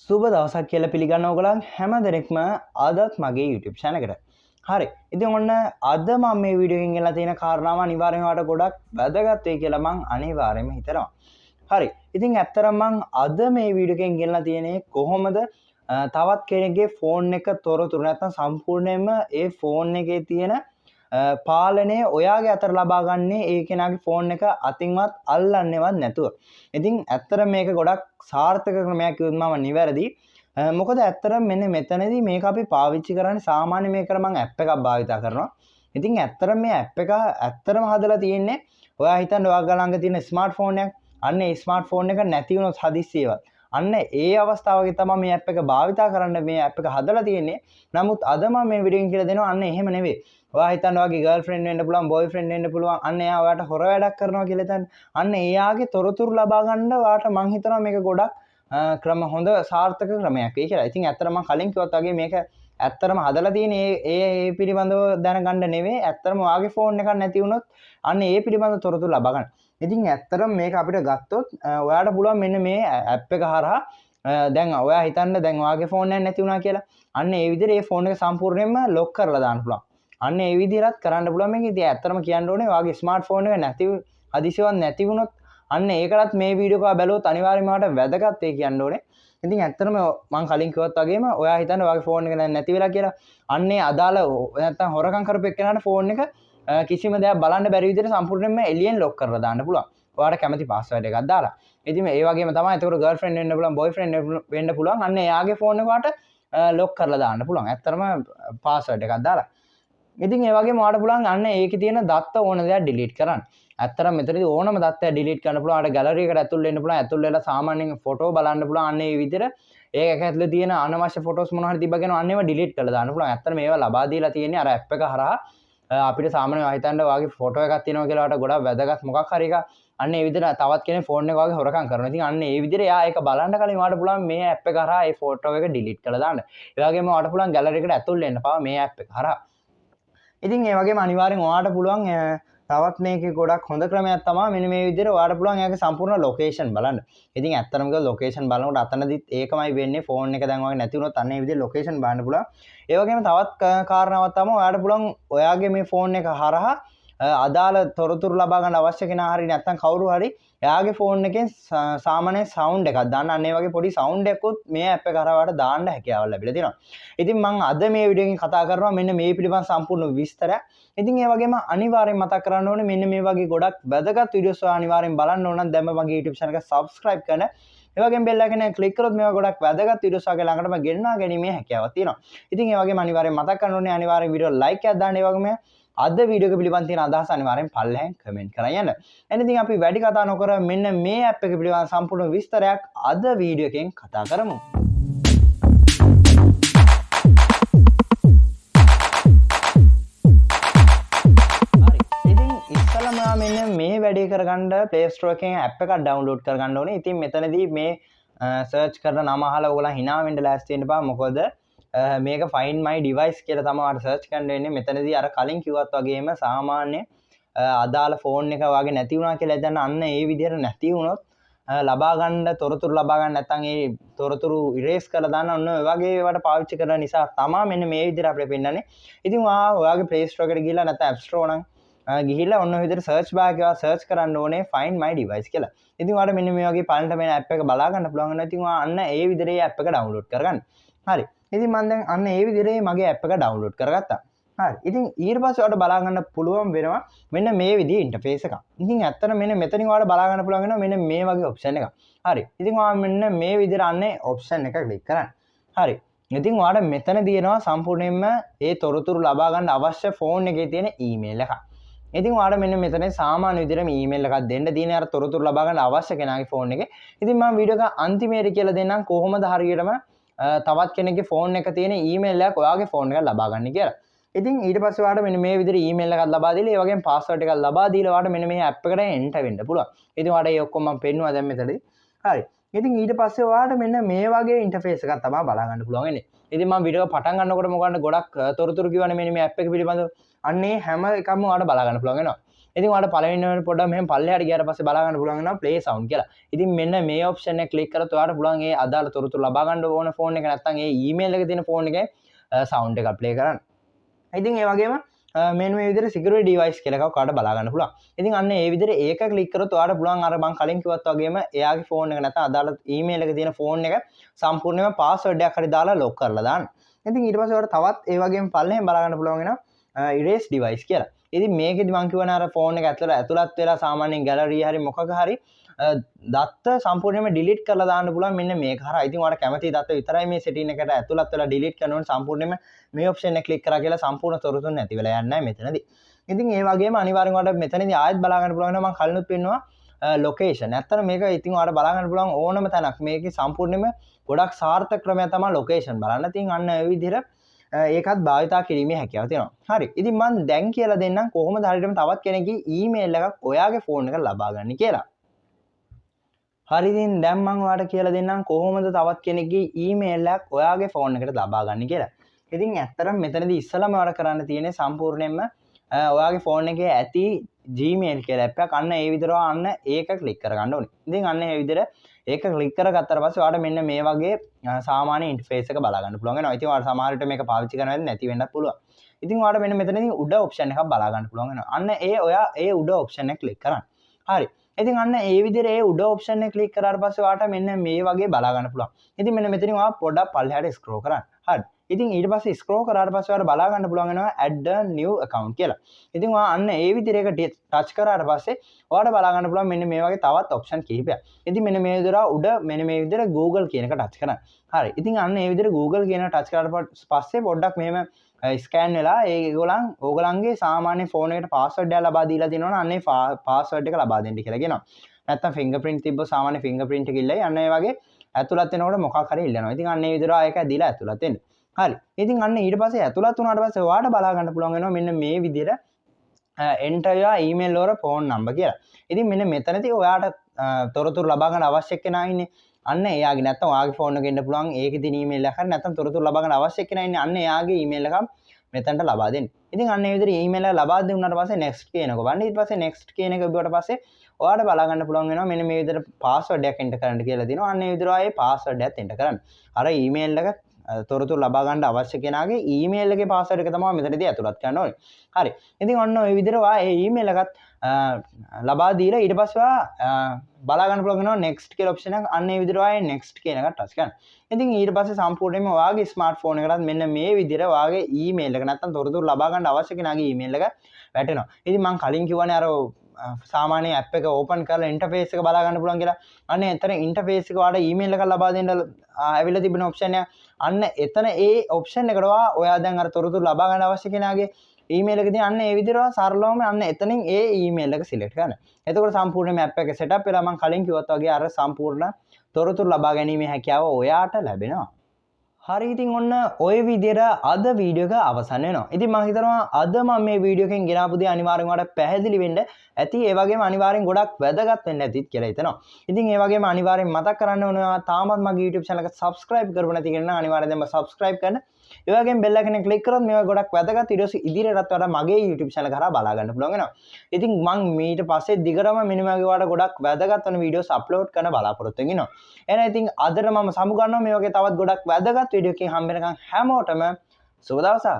සුබ දවසක් කියලා පිළිගන්න ඕගොල්ලන් හැම දෙනෙක්ම අදත් මගේ YouTube channel එකට. හරි. ඉතින් ඔන්න අද මම මේ වීඩියෝ එකෙන් ගෙනලා තියෙන කාරණාව අනිවාර්යෙන්ම ඔයාලට ගොඩක් වැදගත් වෙයි කියලා මම අනිවාර්යෙන්ම හිතනවා. හරි. ඉතින් ඇත්තටම මම අද මේ වීඩියෝ එකෙන් ගෙනලා තියෙන්නේ කොහොමද තවත් කෙනෙක්ගේ ෆෝන් එක තොරතුරු නැත්නම් සම්පූර්ණයෙන්ම ඒ ෆෝන් එකේ තියෙන පාලනය ඔයාගේ අතට ලබා ගන්නේ ඒ කෙනාගේ ෆෝන් එක අතින්වත් අල්ලන්නේවත් නැතුව. ඉතින් ඇත්තට මේක ගොඩක් සාර්ථක ක්‍රමයක් කිව්වොත් මම නිවැරදි. මොකද ඇත්තටම මෙන්න මෙතනදී මේක අපි පාවිච්චි කරන්නේ සාමාන්‍ය මේකට මම ඇප් එකක් භාවිත කරනවා. ඉතින් ඇත්තටම මේ ඇප් එක ඇත්තටම හදලා තියෙන්නේ ඔයා හිතන්න ඔයාගේ ළඟ තියෙන ස්මාර්ට්ෆෝන් එකක්. අන්න ඒ ස්මාර්ට්ෆෝන් එක නැති වුණොත් හදිස්සියවත්. අන්න ඒ අවස්ථාවකදී තමයි මේ ඇප් එක භාවිත කරන්න මේ ඇප් එක හදලා තියෙන්නේ. නමුත් අද මම මේ වීඩියෝ එකෙන් කියලා දෙනවා අන්න එහෙම නෙවෙයි. ඔයා හිතන්න ඔයාගේ ගර්ල්ෆ්‍රෙන්ඩ් වෙන්න පුළුවන්, බොයිෆ්‍රෙන්ඩ් වෙන්න පුළුවන්. අන්න එයා ඔයාට හොර වැඩක් කරනවා කියලා හිතන්න. අන්න එයාගේ තොරතුරු ලබා ගන්න ඔයාට මං හිතනවා මේක ගොඩක් ක්‍රම හොඳ සාර්ථක ක්‍රමයක් වෙයි කියලා. ඉතින් ඇත්තටම මම කලින් කිව්වත් වගේ මේක ඇත්තටම හදලා තියෙන්නේ ඒ පිළිබඳව දැනගන්න නෙවෙයි. ඇත්තටම ඔයාගේ ෆෝන් එකක් නැති වුණොත් අන්න ඒ පිළිබඳව තොරතුරු ලබා ගන්න. ඉතින් ඇත්තටම මේක අපිට ගත්තොත් ඔයාට පුළුවන් මෙන්න මේ ඇප් එක හරහා දැන් ඔයා හිතන්න දැන් ඔයාගේ ෆෝන් එක නැති වුණා කියලා. අන්න ඒ විදිහට ඒ ෆෝන් එක සම්පූර්ණයෙන්ම ලොක් කරලා දාන්න පුළුවන්. අන්න ඒ විදිහට කරන්න පුළුවන් මේක. ඉතින් ඇත්තටම කියන්න ඕනේ ඔයාගේ ස්මාර්ට්ෆෝන් එක නැති හදිසියවත් නැති වුණොත් අන්න ඒකටත් මේ වීඩියෝ එක බැලුවොත් අනිවාර්යයෙන්ම ඔයාට වැදගත් වෙයි කියන්න ඕනේ. ඉතින් ඇත්තටම මම කලින් කිව්වත් වගේම ඔයා හිතන්න ඔයාගේ ෆෝන් එක දැන් නැති වෙලා කියලා. අන්නේ අදාළ නැත්තම් හොරකම් කරපු එක්කෙනාට ෆෝන් එක කිසිම දෙයක් බලන්න බැරි විදිහට සම්පූර්ණයෙන්ම එළියෙන් ලොක් කරලා දාන්න පුළුවන්. ඔයාට කැමති පාස්වර්ඩ් එකක් දාලා. ඉතින් ඒ වගේම තමයි ඒකට ගර්ල්ෆ්‍රෙන්ඩ් වෙන්න පුළුවන්, බොයිෆ්‍රෙන්ඩ් වෙන්න පුළුවන්. අන්න එයාගේ ෆෝන් එක ඔයාට ලොක් කරලා දාන්න පුළුවන්. ඇත්තටම පාස්වර්ඩ් එකක් දාලා. ඉතින් ඒ වගේම ඔයාට පුළුවන් අන්න ඒකේ තියෙන දත්ත ඕන දේවල් ඩිලීට් කරන්න. ඇත්තටම මෙතනදී ඕනම දත්තයක් ඩිලීට් කරන්න පුළුවන්. ඔයාට ගැලරි එකට ඇතුල් වෙන්න පුළුවන්. ඇතුල් වෙලා සාමාන්‍යයෙන් ෆොටෝ බලන්න පුළුවන්. අන්න ඒ විදිහට ඒක ඇතුලේ තියෙන අනවශ්‍ය ෆොටෝස් මොනවා හරි තිබ්බගෙන අන්න ඒවා ඩිලීට් කරලා දාන්න පුළුවන්. ඇත්තටම මේවා ලබා දීලා තියෙන්නේ අර ඇප් එක හරහා අපිට සාමාන්‍යයෙන් හිතන්න ඔයාගේ ෆොටෝ එකක් තියෙනවා කියලා ඔයාට ගොඩක් වැදගත් මොකක් හරි එකක් අන්න ඒ විදිහට තවත් කෙනෙක් ෆෝන් එක වගේ හොරකම් කරනවා. ඉතින් අන්න ඒ විදිහට එයා ඒක බලන්න කලින් ඔයාට පුළුවන් මේ ඇප් එක හරහා ඒ ෆොටෝ එක ඩිලීට් කරලා දාන්න. ඒ වගේම ඔයාට පුළුවන් ගැලරි එකට ඇතුල් වෙන්න පාව මේ ඇප් එක හරහා. ඉතින් ඒ වගේම අනිවාර්යෙන් ඔයාට පුළුවන් තවත් මේකේ ගොඩක් හොඳ ක්‍රමයක් තමයි මෙන්න මේ විදිහට ඔයාට පුළුවන් එයාගේ සම්පූර්ණ ලොකේෂන් බලන්න. ඉතින් ඇත්තටම කිව්වොත් ලොකේෂන් බලනකොට අතනදිත් ඒකමයි වෙන්නේ ෆෝන් එක දැන් වගේ නැති වුණොත් අන්න ඒ විදිහට ලොකේෂන් බලන්න පුළුවන්. ඒ වගේම තවත් කාරණාවක් තමයි ඔයාට පුළුවන් ඔයාගේ මේ ෆෝන් එක හරහා අදාළ තොරතුරු ලබා ගන්න අවශ්‍ය කෙනා හරි නැත්නම් කවුරු හරි එයාගේ ෆෝන් එකෙන් සාමාන්‍ය සවුන්ඩ් එකක් දාන්න අන්න ඒ වගේ පොඩි සවුන්ඩ් එකකුත් මේ ඇප් එක හරහා ඔයාලට දාන්න හැකියාවක් ලැබිලා තියෙනවා. ඉතින් මම අද මේ වීඩියෝ එකෙන් කතා කරනවා මෙන්න මේ පිළිබඳ සම්පූර්ණ විස්තරයක්. ඉතින් ඒ වගේම අනිවාර්යෙන් මතක් කරන්න ඕනේ මෙන්න මේ වගේ ගොඩක් වැදගත් වීඩියෝස් ඔයා අනිවාර්යෙන් බලන්න ඕන නම් දැන්ම මගේ YouTube channel එක subscribe කරන්න. ඒ වගේම bell icon එක click කරොත් මේවා ගොඩක් වැදගත් වීඩියෝස් ඔයාගේ ළඟටම ගෙන්වා ගැනීමේ හැකියාවක් තියෙනවා. ඉතින් ඒ වගේම අනිවාර්යෙන් මතක් කරන්න ඕනේ අනිවාර්යෙන් වීඩියෝ like එකක් දාන්න. ඒ වගේම අද වීඩියෝ එක පිළිබඳ තියෙන අදහස් අනිවාර්යෙන් පල්ලෙහෙන් කමෙන්ට් කරලා යන්න. එහෙනම් ඉතින් අපි වැඩි කතා නොකර මෙන්න මේ ඇප් එක පිළිබඳ සම්පූර්ණ විස්තරයක් අද වීඩියෝ එකෙන් කතා කරමු. හරි. ඉතින් ඉස්සෙල්ලාම මෙන්න මේ වැඩේ කරගන්න Play Store එකෙන් ඇප් එකක් download කරගන්න ඕනේ. ඉතින් මෙතනදී මේ search කරන නම අහලා ඔයගොල්ලන් hina වෙන්න ලෑස්ති වෙන්න බෑ. මොකද මේක find my device කියලා තමයි ඔයාලට search කරන්න වෙන්නේ. මෙතනදී අර කලින් කිව්වත් වගේම සාමාන්‍ය අදාළ ෆෝන් එක වාගේ නැති වුණා කියලා හිතන්න අන්න ඒ විදිහට නැති වුණොත් ලබා ගන්න තොරතුරු ලබා ගන්න නැත්නම් ඒ තොරතුරු erase කරලා දාන්න ඔන්න ඔය වගේ ඒවාට පාවිච්චි කරන නිසා තමයි මෙන්න මේ විදිහට අපිට පෙන්නන්නේ. ඉතින් ඔයාගේ Play Store එකට ගිහලා නැත්නම් App Store නම් ගිහිල්ලා ඔන්න ඔය විදිහට search bar එකේ search කරන්න ඕනේ find my device කියලා. ඉතින් ඔයාලට මෙන්න මේ වගේ පළලට මේ app එක බලා ගන්න පුළුවන් වෙනවා. ඉතින් ඔයා අන්න ඒ විදිහට මේ app එක download කරගන්න. හරි. ඉතින් මම දැන් අන්න ඒ විදිහට මගේ app එක download කරගත්තා. හරි. ඉතින් ඊට පස්සේ ඔයාලට බලා ගන්න පුළුවන් වෙනවා මෙන්න මේ විදිහේ interface එකක්. ඉතින් ඇත්තට මෙන්න මෙතනින් ඔයාලට බලා ගන්න පුළුවන් වෙනවා මෙන්න මේ වගේ option එකක්. හරි. ඉතින් ඔයා මෙන්න මේ විදිහට අන්නේ option එක click කරන්න. හරි. ඉතින් ඔයාලට මෙතන දිනනවා සම්පූර්ණයෙන්ම ඒ තොරතුරු ලබා ගන්න අවශ්‍ය phone එකේ තියෙන email එකක්. ඉතින් ඔයාලට මෙන්න මෙතන සාමාන්‍ය විදිහට email එකක් දෙන්න තියෙන අර තොරතුරු ලබා ගන්න අවශ්‍ය කෙනාගේ phone එකේ. ඉතින් මම වීඩියෝ එක අන්තිමේට කියලා දෙන්නම් කොහොමද හරියටම තවත් කෙනෙක්ගේ ෆෝන් එක තියෙන ඊමේල් එකක් ඔයාගේ ෆෝන් එකට ලබා ගන්න කියලා. ඉතින් ඊට පස්සේ ඔයාලට මෙන්න මේ විදිහට ඊමේල් එකක් ලබා දීලා ඒ වගේම පාස්වර්ඩ් එකක් ලබා දීලා ඔයාලට මෙන්න මේ ඇප් එකට එන්ටර් වෙන්න පුළුවන්. ඉතින් ඔයාලට ඒ ඔක්කොම මම පෙන්නුවා දැන් මෙතනදී. හරි. ඉතින් ඊට පස්සේ ඔයාලට මෙන්න මේ වගේ ඉන්ටර්ෆේස් එකක් තමයි බලා ගන්න පුළුවන් වෙන්නේ. ඉතින් මම වීඩියෝ එක පටන් ගන්නකොට මොකක්ද ගොඩක් තොරතුරු කියවනේ මෙන්න මේ ඇප් එක පිළිබඳව. අන්න ඒ හැම එකම ඔයාලට බලා ගන්න පුළුවන් වෙනවා. ඉතින් ඔයාලට පළවෙනිවට පොඩ්ඩක් මෙහෙම පල්ලෙහාට ගියාට පස්සේ බලා ගන්න පුළුවන් වෙනවා play sound කියලා. ඉතින් මෙන්න මේ option එක click කරලා ඔයාලට පුළුවන් ඒ අදාළ තොරතුරු ලබා ගන්න ඕන phone එක නැත්නම් ඒ email එක තියෙන phone එකේ sound එක play කරන්න. ඉතින් ඒ වගේම මෙන්න මේ විදිහට security device කියලා එකක් ඔයාලට බලා ගන්න පුළුවන්. ඉතින් අන්න ඒ විදිහට ඒක click කරොත් ඔයාලට පුළුවන් අර මම කලින් කිව්වත් වගේම එයාගේ phone එක නැත්නම් අදාළ email එක තියෙන phone එක සම්පූර්ණයෙන්ම password එකක් හරි දාලා lock කරලා දාන්න. ඉතින් ඊට පස්සේ ඔයාලට තවත් ඒ වගේම පල්ලෙහෙන් බලා ගන්න පුළුවන් වෙනවා erase device කියලා. ඉතින් මේකෙදි මම කියවන අර phone එක ඇතුළත් වෙලා සාමාන්‍යයෙන් gallery හරි මොකක හරි දත්ත සම්පූර්ණයෙන්ම delete කරලා දාන්න පුළුවන් මෙන්න මේක හරහා. ඉතින් ඔයාලට කැමති දත්ත විතරයි මේ setting එකට ඇතුළත් වෙලා delete කරන්න ඕනේ සම්පූර්ණයෙන්ම මේ option එක click කරා කියලා සම්පූර්ණ තොරතුරු නැති වෙලා යන්නේ නැහැ මෙතනදී. ඉතින් ඒ වගේම අනිවාර්යෙන් ඔයාලට මෙතනදී ආයෙත් බලා ගන්න පුළුවන් වෙනවා මම කලිනුත් පෙන්නවා location. ඇත්තට මේක ඉතින් ඔයාලට බලා ගන්න පුළුවන් ඕනම තැනක්. මේකේ සම්පූර්ණයෙන්ම ගොඩක් සාර්ථක ක්‍රමයක් තමයි location බලන්න. ඉතින් අන්න ඒ විදිහට ඒකත් භාවිතා කිරීමේ හැකියාව තියෙනවා. හරි. ඉතින් මම දැන් කියලා දෙන්නම් කොහොමද හරියටම තවත් කෙනෙක්ගේ email එකක් ඔයාගේ phone එකට ලබා ගන්න කියලා. හරි ඉතින් දැන් මම ඔයාලට කියලා දෙන්නම් කොහොමද තවත් කෙනෙක්ගේ email එකක් ඔයාගේ phone එකට ලබා ගන්න කියලා. ඉතින් ඇත්තටම මෙතනදී ඉස්සලම ඔයාලට කරන්න තියෙන්නේ සම්පූර්ණයෙන්ම ඔයාගේ phone එකේ ඇති Gmail කියලා app එකක් අන්න ඒ විදිහට අන්න ඒක ක්ලික් කරගන්න ඕනේ. ඉතින් අන්න ඒ විදිහට ඒක ක්ලික් කරගත්තාට පස්සේ ඔයාලට මෙන්න මේ වගේ සාමාන්‍ය ඉන්ටර්ෆේස් එක බලා ගන්න පුළුවන් වෙනවා. ඉතින් ඔයාලට සමහර විට මේක පාවිච්චි කරන්න නැති වෙන්නත් පුළුවන්. ඉතින් ඔයාලට මෙන්න මෙතනදී උඩ ඔප්ෂන් එකක් බලා ගන්න පුළුවන් වෙනවා. අන්න ඔයා ඒ උඩ ඔප්ෂන් එක ක්ලික් කරන්න. හරි. ඉතින් අන්න ඒ විදිහට ඒ උඩ ඔප්ෂන් එක ක්ලික් කරාට පස්සේ ඔයාලට මෙන්න මේ වගේ බලා ගන්න පුළුවන්. ඉතින් මෙන්න මෙතනින් ඔයා පොඩ්ඩක් පල්ලෙහාට ස්ක්‍රෝල් කරන්න. හරි. ඉතින් ඊට පස්සේ ස්ක්‍රෝල් කරාට පස්සේ ඔයාලට බලා ගන්න පුළුවන් වෙනවා add a new account කියලා. ඉතින් ඔයා අන්න ඒ විදිහට ඒක ටච් කරාට පස්සේ ඔයාලට බලා ගන්න පුළුවන් මෙන්න මේ වගේ තවත් ඔප්ෂන් කිහිපයක්. ඉතින් මෙන්න මේ විදිහට උඩ මෙන්න මේ විදිහට Google කියන එක ටච් කරන්න. හරි. ඉතින් අන්න ඒ විදිහට Google කියන ටච් කරාට පස්සේ පොඩ්ඩක් මෙහෙම ස්කෑන් වෙලා ඕගොල්ලන්ගේ සාමාන්‍ය ෆෝන් එකට පාස්වර්ඩ් එක ලබා දීලා තියෙනවනේ අන්න ඒ පාස්වර්ඩ් එක ලබා දෙන්න කියලා කියනවා. නැත්තම් ෆින්ගර්ප්‍රින්ට් තිබ්බොත් සාමාන්‍ය ෆින්ගර්ප්‍රින්ට් එක ඉල්ලයි. අන්න ඒ වගේ ඇතුළත් වෙනකොට මොකක් හරි ඉල්ලනවා. ඉතින් අන්න ඒ විදිහට ඒක ඇදලා ඇතුළත් වෙන්න. හරි. ඉතින් අන්න ඊට පස්සේ ඇතුළත් වුණාට පස්සේ ඔයාලට බලා ගන්න පුළුවන් වෙනවා මෙන්න මේ විදිහට enter your email or phone number කියලා. ඉතින් මෙන්න මෙතනදී ඔයාට තොරතුරු ලබා ගන්න අවශ්‍ය කෙනා ඉන්නේ. අන්න එයාගේ නැත්තම් ඔයාගේ ෆෝන් එකේ ඉන්න පුළුවන් ඒකේ තියෙන email එක හරි නැත්තම් තොරතුරු ලබා ගන්න අවශ්‍ය කෙනා ඉන්නේ. අන්න එයාගේ email එක මෙතනට ලබා දෙන්න. ඉතින් අන්න ඒ විදිහට email එක ලබා දුන්නාට පස්සේ next කියනකො බලන්න. ඊට පස්සේ next කියන එක ඔබට පස්සේ ඔයාලට බලා ගන්න පුළුවන් වෙනවා මෙන්න මේ විදිහට password එකක් enter කරන්න කියලා දෙනවා. අන්න ඒ විදිහට ආයේ password එකත් enter කරන්න. අර email එක තොරතුරු ලබා ගන්න අවශ්‍ය කෙනාගේ ඊමේල් එකේ පාස්වර්ඩ් එක තමයි මෙතනදී ඇතුළත් කරන්න ඕනේ. හරි. ඉතින් ඔන්න ඔය විදිහට ඔයා ඒ ඊමේල් එකත් ලබා දීලා ඊට පස්සේ ඔයා බලා ගන්න පුළුවන් වෙනවා next කියලා ඔප්ෂන් එක. අන්න ඒ විදිහට ඔයා next කියන එකට ටච් කරන්න. ඉතින් ඊට පස්සේ සම්පූර්ණයෙන්ම ඔයාගේ ස්මාර්ට්ෆෝන් එකටත් මෙන්න මේ විදිහට ඔයාගේ ඊමේල් එක නැත්තම් තොරතුරු ලබා ගන්න අවශ්‍ය කෙනාගේ ඊමේල් එක වැටෙනවා. ඉතින් මම කලින් කිව්වනේ අර සාමාන්‍ය ඇප් එක ඕපන් කරලා ඉන්ටර්ෆේස් එක බලා ගන්න පුළුවන් කියලා. අන්න එතන ඉන්ටර්ෆේස් එක ඔයාලට ඊමේල් එකක් ලබා දෙන්න ඇවිල්ලා තිබෙන ඔප්ෂන් එක. අන්න එතන ඒ ඔප්ෂන් එකට ඔයා දැන් අර තොරතුරු ලබා ගන්න අවශ්‍ය කෙනාගේ ඊමේල් එක තියෙන අන්න ඒ විදිහට සරලවම අන්න එතනින් ඒ ඊමේල් එක සිලෙක්ට් කරන්න. එතකොට සම්පූර්ණයෙන්ම ඇප් එක සෙටප් වෙලා මම කලින් කිව්වත් වගේ අර සම්පූර්ණ තොරතුරු ලබා ගැනීමේ හැකියාව ඔයාට ලැබෙනවා. හරි ඉතින් ඔන්න ඔය විදිහට අද වීඩියෝ එක අවසන් වෙනවා. ඉතින් මම හිතනවා අද මම මේ වීඩියෝ එකෙන් ගෙනාපු දේ අනිවාර්යෙන් ඔයාලට පැහැදිලි වෙන්න ඇති. ඒ වගේම අනිවාර්යෙන් ගොඩක් වැදගත් වෙන්න ඇතිත් කියලා හිතනවා. ඉතින් ඒ වගේම අනිවාර්යෙන් මතක් කරන්න ඕනේ ඔයා තාමත් මගේ YouTube channel එක subscribe කරපො නැති කෙනා අනිවාර්යෙන් දැන්ම subscribe කරන්න. ඒ වගේම bell icon එක click කරොත් මේවා ගොඩක් වැදගත් videos ඉදිරියටත් වඩා මගේ YouTube channel කරා බලා ගන්න පුළුවන් වෙනවා. ඉතින් මම ඊට පස්සේ දිගටම මෙන්න මගේ ඔයාලට ගොඩක් වැදගත් වෙන videos upload කරන්න බලාපොරොත්තු වෙනවා. එහෙනම් ඉතින් අදට මම සමු ගන්නවා මේ වගේ තවත් ගොඩක් වැදගත් වීඩියෝ එකකින් හම්බ වෙනකන් හැමෝටම සුබ දවසක්.